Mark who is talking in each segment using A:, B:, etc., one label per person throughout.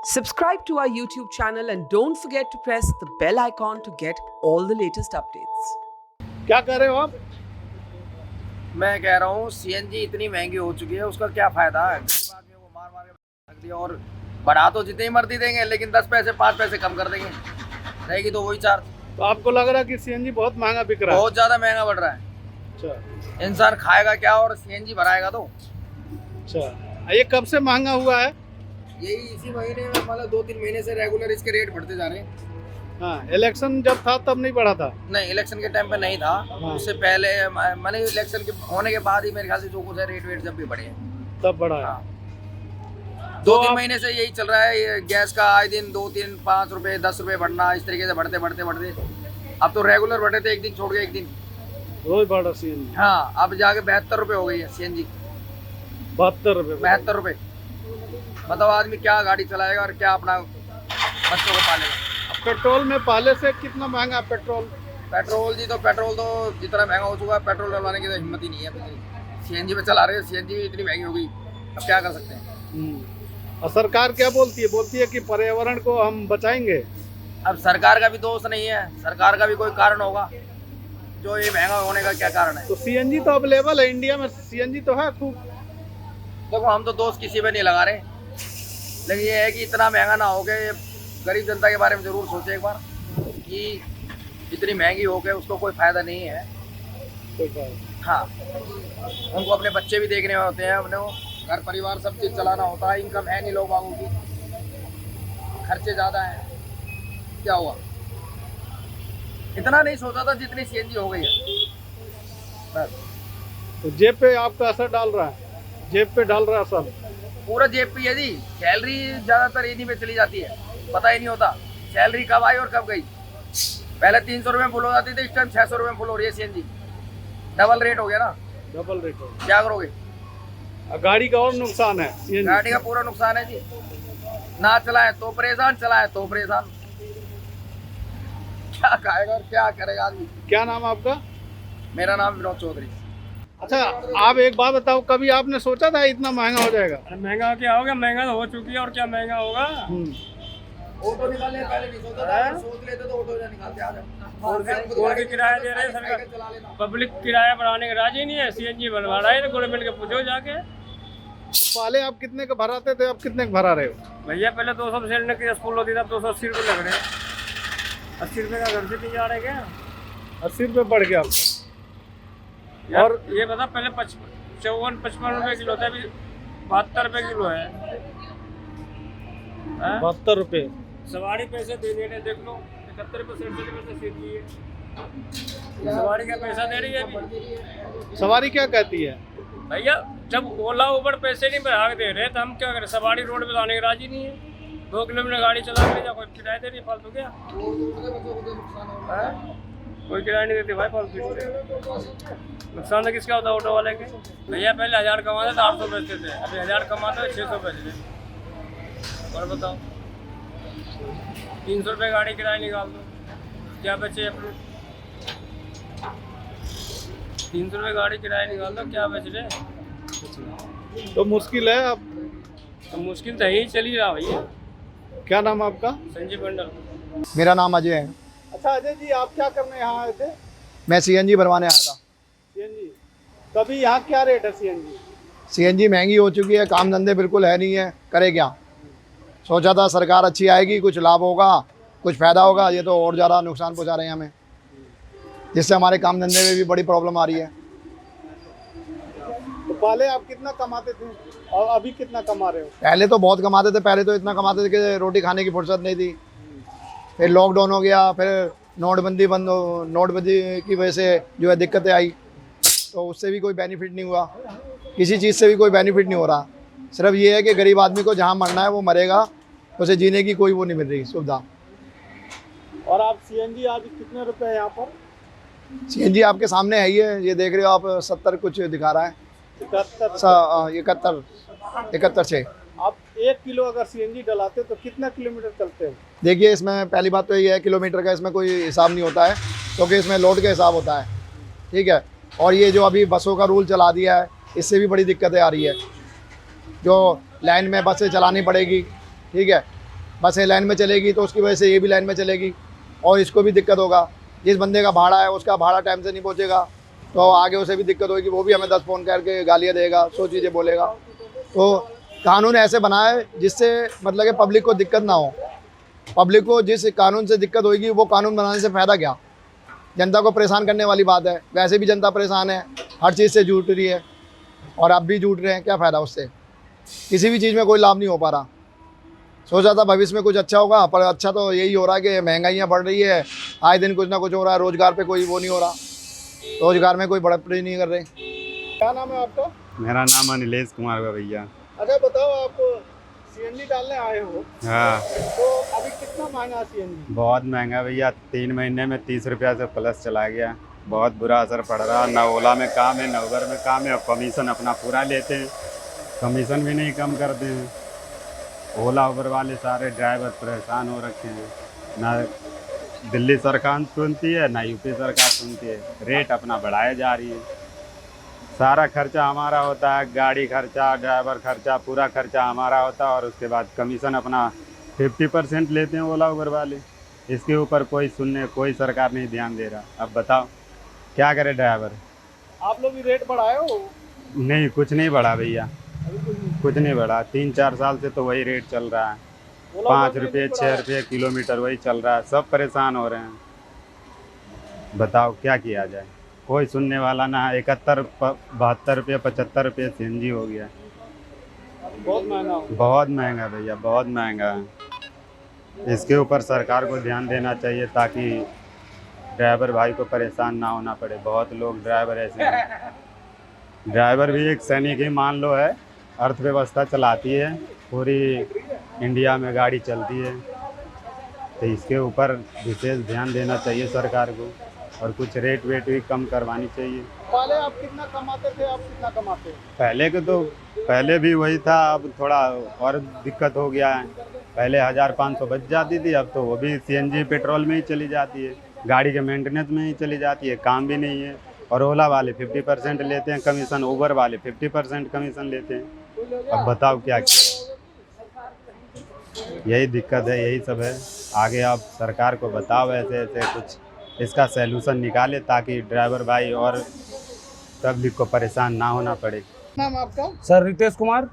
A: Subscribe to our YouTube channel and don't forget to press the bell icon to get all the latest updates.
B: क्या कर रहे हो आप?
C: मैं कह रहा हूँ सीएनजी इतनी महंगी हो चुकी है, उसका क्या फायदा है? गरीब आदमी को मार मार के रख दिया, और बढ़ा तो जितनी मर्जी देंगे, लेकिन 10 पैसे 5 पैसे कम कर देंगे, रहेगी तो वही चार्ज।
B: तो आपको लग रहा है कि सीएनजी बहुत महंगा बिक रहा है?
C: बहुत ज़्यादा महंगा बढ़ रहा है।
B: अच्छा
C: इंसान खाएगा क्या और सीएनजी भराएगा तो?
B: अच्छा, ये कब से महंगा हुआ है?
C: यही इसी महीने में, मतलब 2-3 महीने से रेगुलर इसके रेट बढ़ते जा रहे हैं।
B: हाँ, इलेक्शन जब था तब नहीं बढ़ा था?
C: नहीं, इलेक्शन के टाइम पे नहीं था।
B: हाँ।
C: उससे पहले मैंने इलेक्शन के होने के बाद ही मेरे ख्याल से जो कुछ है रेट वेट जब भी बढ़े हैं
B: तब बढ़ा है।
C: हाँ।
B: तो
C: 2-3 महीने से यही चल रहा है। ये गैस का आए दिन 2-3 5 रुपए 10 रुपए बढ़ना, इस तरीके से बढ़ते बढ़ते बढ़ते अब तो रेगुलर बढ़े थे, एक दिन छोड़ के एक दिन।
B: रोज बढ़ा सीएनजी?
C: हाँ, अब जाके 72 रुपए हो गई है सीएनजी।
B: 72 रुपए?
C: 72 रुपए। मतलब आदमी क्या गाड़ी चलाएगा और क्या अपना बच्चों को पालेगा।
B: पेट्रोल में पहले से कितना महंगा है पेट्रोल?
C: पेट्रोल तो जितना महंगा हो चुका है, पेट्रोल डलवाने की तो हिम्मत ही नहीं है। सीएनजी पे चला रहे हैं, सीएनजी इतनी महंगी हो गई, अब क्या कर सकते हैं।
B: और सरकार क्या बोलती है? बोलती है कि पर्यावरण को हम बचाएंगे।
C: अब सरकार का भी दोष नहीं है, सरकार का भी कोई कारण होगा जो ये महंगा होने का क्या कारण है।
B: तो सीएनजी तो अवेलेबल है इंडिया में, सीएनजी तो है खूब।
C: देखो, हम तो दोष किसी पे नहीं लगा रहे, लेकिन ये है कि इतना महंगा ना हो गया। गरीब जनता के बारे में जरूर सोचे एक बार कि इतनी महंगी हो गई, उसको कोई फायदा नहीं है। हाँ, उनको अपने बच्चे भी देखने होते हैं, अपने घर परिवार सब चीज चलाना होता है। इनकम है नहीं लोगों की, खर्चे ज़्यादा हैं। क्या हुआ? इतना नहीं सोचा था जितनी सीएनजी हो गई है बस।
B: तो जेब पे आपका असर डाल रहा है? जेब पे डाल रहा है असर?
C: पूरा जेब पे है जी। सैलरी ज़्यादातर इन्हीं पे चली जाती है, पता ही नहीं होता सैलरी कब आई और कब गई। पहले 300 रुपये में फुल हो जाती थी, इस टाइम 600 रुपये में फुल हो रही है सीएनजी। डबल रेट हो गया ना।
B: डबल रेट हो
C: क्या करोगे?
B: गया। गाड़ी का और नुकसान है सीएनजी?
C: गाड़ी का पूरा नुकसान है जी। ना चलाए तो परेशान, चलाए तो परेशान। क्या खाएगा और क्या करेगा आदमी।
B: क्या नाम है आपका?
C: मेरा नाम विनोद चौधरी।
B: अच्छा, आप एक बात बताओ, कभी आपने सोचा था इतना महंगा हो जाएगा?
D: अरे महंगा क्या होगा? महंगा तो हो चुकी है, और क्या महंगा होगा।
C: ऑटो निकालने पहले नहीं सोचा था, सोच लेते तो ऑटो निकालते आज।
D: और भी किराया दे रहे हैं सरकार, पब्लिक किराया बढ़ाने के राजी नहीं है। सीएनजी बनवा रहा है तो गवर्नमेंट के पूछो जाके।
B: तो पहले आप कितने का भराते थे, अब कितने का भरा रहे हो?
D: भैया पहले 200 सिलेंडर की स्कूल होती था, 280 रुपये लग रहे हैं। 80 रुपये का घर से नहीं जा रहे क्या?
B: 80 रुपये बढ़ गया आपका।
D: और ये बता, पहले 54-55 रुपये किलो था, अभी 72 रुपये किलो है।
B: 72 रुपये।
D: सवारी पैसे दे रहे हैं, देख लो 71% पैसे सीधी है। सवारी का पैसा दे रही है अभी।
B: सवारी क्या कहती है?
D: भैया जब ओला उबर पैसे नहीं बढ़ा के दे रहे तो हम क्या करें? सवारी रोड पे लाने के राजी नहीं है। 2 किलोमीटर गाड़ी चला के जा, कोई किराया दे रही फालतू क्या? कोई किराया नहीं देती भाई, फालतू। नुकसान तो किसका होता है? ऑटो वाले के। भैया पहले 1000 कमाते थे 800 बेचते थे, अभी 1000 कमाते हैं 600 बेचते। और बताओ, 300 रुपये गाड़ी किराया निकाल दो, क्या बचे अपने? 300 रुपये गाड़ी किराया निकाल दो, क्या बच रहे?
B: तो मुश्किल है अब।
D: तो मुश्किल तो यही चल ही रहा भैया।
B: क्या नाम है आपका?
D: संजीव मंडल।
E: मेरा नाम अजय है।
B: अच्छा अजय जी, आप क्या करने यहाँ आए थे?
E: मैं सीएनजी भरवाने आया था।
B: सीएनजी तभी यहाँ क्या रेट है सीएनजी?
E: सीएनजी महंगी हो चुकी है, काम धंधे बिल्कुल है नहीं है, करे क्या। सोचा था सरकार अच्छी आएगी, कुछ लाभ होगा, कुछ फ़ायदा होगा, ये तो और ज़्यादा नुकसान पहुँचा रहे हैं हमें, जिससे हमारे काम धंधे में भी बड़ी प्रॉब्लम आ रही है।
B: तो पहले आप कितना कमाते थे और अभी कितना कमा रहे हो?
E: पहले तो बहुत कमाते थे, पहले तो इतना कमाते थे कि रोटी खाने की फुर्सत नहीं थी। फिर लॉकडाउन हो गया, फिर नोटबंदी की वजह से जो है दिक्कतें आई, तो उससे भी कोई बेनिफिट नहीं हुआ, किसी चीज़ से भी कोई बेनिफिट नहीं हो रहा। सिर्फ ये है कि गरीब आदमी को जहाँ मरना है वो मरेगा, उसे जीने की कोई वो नहीं मिल रही सुविधा।
B: और आप सीएनजी आज कितने रुपए है यहाँ पर?
E: सीएनजी आपके सामने है ही है, ये देख रहे हो आप, 70 कुछ दिखा रहा है। 71 से।
B: आप 1 किलो अगर सीएनजी डलाते तो कितना किलोमीटर चलते हो?
E: देखिए, इसमें पहली बात तो ये है, किलोमीटर का इसमें कोई हिसाब नहीं होता है, क्योंकि इसमें लोड का हिसाब होता है, ठीक है। और ये जो अभी बसों का रूल चला दिया है, इससे भी बड़ी दिक्कतें आ रही है। जो लाइन में बसें चलानी पड़ेगी, ठीक है, बसें लाइन में चलेगी तो उसकी वजह से ये भी लाइन में चलेगी और इसको भी दिक्कत होगा। जिस बंदे का भाड़ा है उसका भाड़ा टाइम से नहीं पहुँचेगा तो आगे उसे भी दिक्कत होगी, वो भी हमें 10 फ़ोन करके गालियाँ देगा, 100 चीज़ें बोलेगा। तो कानून ऐसे बनाए जिससे मतलब कि पब्लिक को दिक्कत ना हो। पब्लिक को जिस कानून से दिक्कत होगी वो कानून बनाने से फ़ायदा क्या? जनता को परेशान करने वाली बात है। वैसे भी जनता परेशान है, हर चीज़ से जूझ रही है और अब भी जूझ रहे हैं, क्या फ़ायदा उससे? किसी भी चीज़ में कोई लाभ नहीं हो पा रहा। सोचा था भविष्य में कुछ अच्छा होगा, पर अच्छा तो यही हो रहा है कि महंगाइयाँ बढ़ रही है, आए दिन कुछ ना कुछ हो रहा है, रोज़गार पे कोई वो नहीं हो रहा, रोज़गार में कोई बढ़ोतरी नहीं कर रहे।
B: क्या नाम है आपका?
F: मेरा नाम अनिलेश कुमार है भैया।
B: अच्छा बताओ, आप सीएनजी डालने आए हो
F: हाँ,
B: तो अभी कितना महंगा सीएनजी?
F: बहुत महंगा भैया। 3 महीने में 30 रुपया से प्लस चला गया। बहुत बुरा असर पड़ रहा है। ना ओला में काम है, ना उबर में काम है, और कमीशन अपना पूरा लेते हैं, कमीशन भी नहीं कम करते हैं। ओला उबर वाले सारे ड्राइवर परेशान हो रखे हैं। ना दिल्ली सरकार सुनती है, ना यूपी सरकार सुनती है। रेट अपना बढ़ाए जा रही है। सारा खर्चा हमारा होता है, गाड़ी खर्चा, ड्राइवर खर्चा, पूरा खर्चा हमारा होता है, और उसके बाद कमीशन अपना 50% लेते हैं ओला उबर वाले। इसके ऊपर कोई सरकार नहीं ध्यान दे रहा। अब बताओ क्या करे ड्राइवर?
B: आप लोग भी रेट बढ़ाए हो?
F: नहीं, कुछ नहीं बढ़ा भैया, कुछ नहीं बढ़ा। 3-4 साल से तो वही रेट चल रहा है। 5 रुपये 6 रुपये किलोमीटर वही चल रहा है। सब परेशान हो रहे हैं। बताओ क्या किया जाए? कोई सुनने वाला ना है। 71 72 रुपये 75 रुपये सीएनजी हो गया।
B: बहुत महंगा हो।
F: बहुत महंगा भैया, बहुत महंगा है। इसके ऊपर सरकार को ध्यान देना चाहिए ताकि ड्राइवर भाई को परेशान ना होना पड़े। बहुत लोग ड्राइवर ऐसे हैं। ड्राइवर भी एक सैनिक ही मान लो है, अर्थव्यवस्था चलाती है, पूरी इंडिया में गाड़ी चलती है। तो इसके ऊपर विशेष ध्यान देना चाहिए सरकार को, और कुछ रेट वेट भी कम करवानी चाहिए।
B: पहले आप कितना कमाते थे, आप कितना कमाते हो?
F: पहले भी वही था, अब थोड़ा और दिक्कत हो गया है। पहले 1500 बच जाती थी, अब तो वो भी सीएनजी पेट्रोल में ही चली जाती है, गाड़ी के मेंटेनेंस में ही चली जाती है, काम भी नहीं है। और ओला वाले 50% लेते हैं कमीशन, उबर वाले 50% कमीशन लेते हैं। अब बताओ क्या किया? यही दिक्कत है, यही सब है। आगे आप सरकार को बताओ ऐसे ऐसे कुछ इसका सैल्यूशन निकाले ताकि ड्राइवर भाई और पब्लिक को परेशान ना होना पड़े।
B: नाम आपका?
D: सर रितेश कुमार।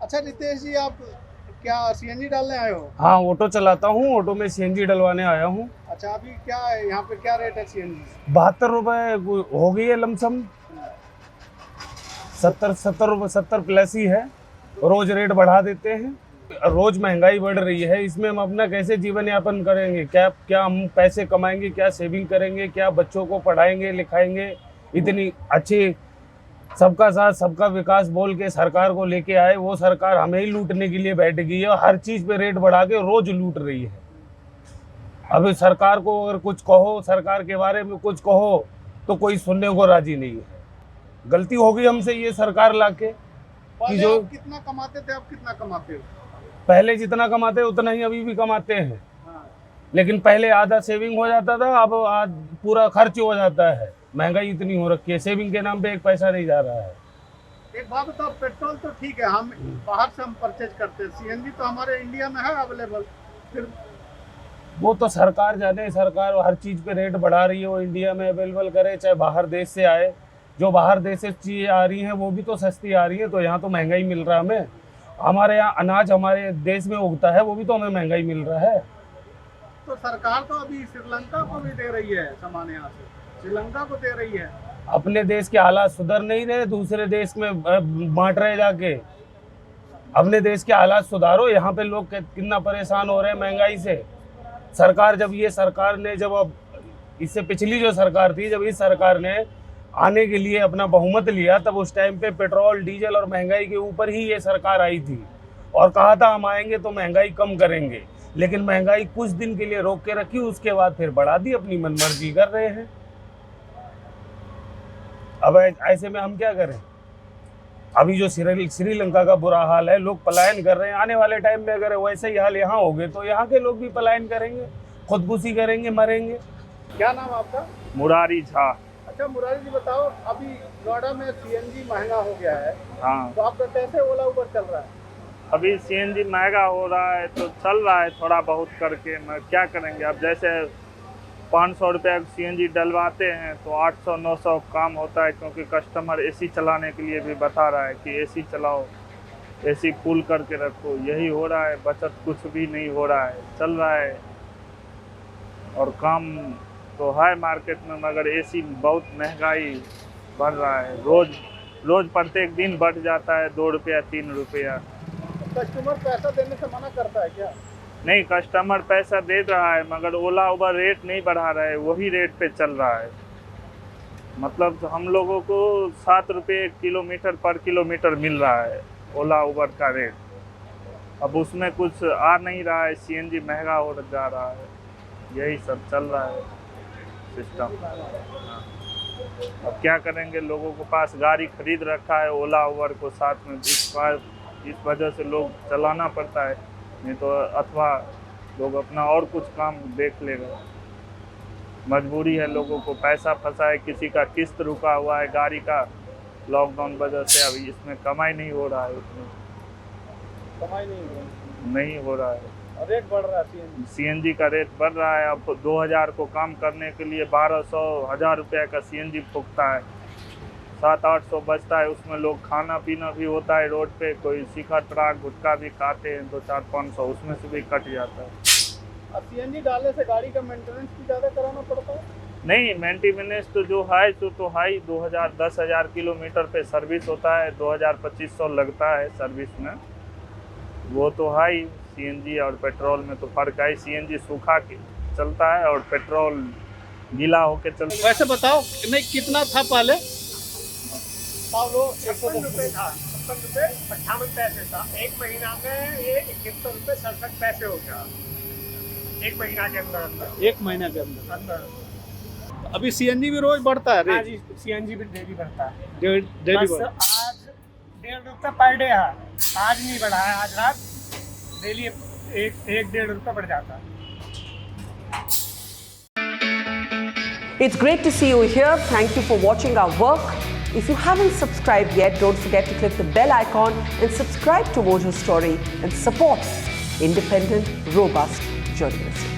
B: अच्छा रितेश जी, आप क्या सीएनजी डालने आए हो?
D: हाँ, ऑटो चलाता हूँ, ऑटो में सीएनजी डलवाने आया हूँ।
B: अच्छा, अभी क्या है यहाँ पे, क्या रेट है सीएनजी?
D: 72 रुपये हो गई है लमसम। 70 प्लस ही है। रोज रेट बढ़ा देते हैं। रोज महंगाई बढ़ रही है, इसमें हम अपना कैसे जीवन यापन करेंगे? क्या हम पैसे कमाएंगे? क्या सेविंग करेंगे? क्या बच्चों को पढ़ाएंगे लिखाएंगे? इतनी अच्छी सबका साथ सबका विकास बोल के सरकार को लेके आए, वो सरकार हमें ही लूटने के लिए बैठ गई है और हर चीज़ पे रेट बढ़ा के रोज लूट रही है। अभी सरकार को अगर कुछ कहो, सरकार के बारे में कुछ कहो, तो कोई सुनने को राजी नहीं है। गलती होगी हमसे ये सरकार लाके कि जो
B: आप कितना कमाते थे, आप कितना कमाते हो?
D: पहले जितना कमाते उतना ही अभी भी कमाते हैं, लेकिन पहले आधा सेविंग हो जाता था, अब पूरा खर्च हो जाता है। महंगाई इतनी हो रखी है, सेविंग के नाम पे एक पैसा नहीं जा रहा है।
B: एक बात बताओ, पेट्रोल तो ठीक है, हम बाहर से हम परचेज करते हैं, सीएनजी तो हमारे इंडिया में है अवेलेबल, फिर
D: वो तो सरकार जाने, सरकार हर चीज़ पे रेट बढ़ा रही है, वो इंडिया में अवेलेबल करे चाहे बाहर देश से आए। जो बाहर देश से चीज़ें आ रही हैं वो भी तो सस्ती आ रही है, तो यहाँ तो महंगाई मिल रहा है हमें। हमारे यहाँ अनाज हमारे देश में उगता है, वो भी तो हमें महंगाई मिल रहा है।
B: तो सरकार तो अभी श्रीलंका को भी दे रही है सामान, यहाँ से श्रीलंका को दे रही है।
D: अपने देश के हालात सुधर नहीं रहे, दूसरे देश में बांट रहे जाके। अपने देश के हालात सुधारो। यहाँ पे लोग कितना परेशान हो रहे हैं महंगाई से। सरकार जब अब इससे पिछली जो सरकार थी, जब इस सरकार ने आने के लिए अपना बहुमत लिया, तब उस टाइम पे पेट्रोल डीजल और महंगाई के ऊपर ही ये सरकार आई थी और कहा था हम आएंगे तो महंगाई कम करेंगे, लेकिन महंगाई कुछ दिन के लिए रोक के रखी, उसके बाद फिर बढ़ा दी। अपनी मनमर्जी कर रहे हैं। अब ऐसे में हम क्या करें? अभी जो श्रीलंका का बुरा हाल है, लोग पलायन कर रहे हैं। आने वाले टाइम में अगर वैसे ही हाल यहाँ हो गए तो यहाँ के लोग भी पलायन करेंगे, खुदकुशी करेंगे, मरेंगे।
B: क्या नाम आपका?
D: मुरारी झा।
B: अच्छा मुरारी जी, बताओ अभी नोएडा में सीएनजी महंगा हो गया है,
D: हाँ,
B: तो आपका कैसे ओला उबर चल रहा है?
G: अभी सीएनजी महंगा हो रहा है तो चल रहा है थोड़ा बहुत करके, मैं क्या करेंगे। अब जैसे 500 रुपये सीएनजी डलवाते हैं तो 800-900 काम होता है, क्योंकि कस्टमर एसी चलाने के लिए भी बता रहा है कि एसी चलाओ, एसी फुल करके रखो। यही हो रहा है, बचत कुछ भी नहीं हो रहा है, चल रहा है। और काम तो है मार्केट में, मगर एसी बहुत महंगाई बढ़ रहा है, रोज प्रत्येक दिन बढ़ जाता है 2 रुपया 3 रुपया।
B: कस्टमर पैसा देने से मना करता है क्या?
G: नहीं, कस्टमर पैसा दे रहा है, मगर ओला उबर रेट नहीं बढ़ा रहा है, वही रेट पे चल रहा है। मतलब हम लोगों को 7 रुपये किलोमीटर पर किलोमीटर मिल रहा है ओला उबर का रेट। अब उसमें कुछ आ नहीं रहा है, सीएनजी महंगा हो जा रहा है, यही सब चल रहा है सिस्टम। अब क्या करेंगे, लोगों के पास गाड़ी खरीद रखा है ओला उबर को साथ में, इस वजह से लोग चलाना पड़ता है, नहीं तो अथवा लोग अपना और कुछ काम देख लेगा। मजबूरी है, लोगों को पैसा फंसा है, किसी का किस्त रुका हुआ है गाड़ी का लॉकडाउन वजह से, अभी इसमें कमाई नहीं हो रहा है, उसमें
B: कमाई
G: नहीं हो रहा है।
B: रेट बढ़ रहा है,
G: सीएनजी का रेट बढ़ रहा है। अब 2000 को काम करने के लिए 1200-1000 रुपये का सीएनजी फूकता है, 700-800 बचता है, उसमें लोग खाना पीना भी होता है रोड पे, कोई शिखर ट्राक गुटखा भी खाते हैं, 2-4-500 उसमें से भी कट जाता है।
B: अब सीएनजी डालने से गाड़ी का मेंटेनेंस भी ज़्यादा कराना पड़ता है?
G: नहीं, मेंटेनेंस तो जो है तो है ही, 2000-10,000 किलोमीटर पे सर्विस होता है, 2000-2500 लगता है सर्विस में, वो तो है ही। सीएनजी और पेट्रोल में तो फर्क है, सीएनजी सूखा के चलता है और पेट्रोल गीला होके चलता है।
B: वैसे बताओ नहीं कितना था पहले?
H: 56 रुपये था, 56 रुपये 58 पैसे था। एक महीना में ये 71 रुपये 67 पैसे हो गया, एक महीना के अंदर।
B: एक महीना के अंदर अभी सीएनजी भी रोज बढ़ता है?
H: हाँ जी, सीएनजी भी डेली बढ़ता है।
B: डेली
H: बस आज 1.5 रुपये पर डे है, आज नहीं बढ़ा है, आज रात डेली 1-1.5 रुपये बढ़ जाता है।
A: It's great to see you here. Thank you for watching our work. If you haven't subscribed yet, don't forget to click the bell icon and subscribe to Mojo Story and support independent, robust journalism.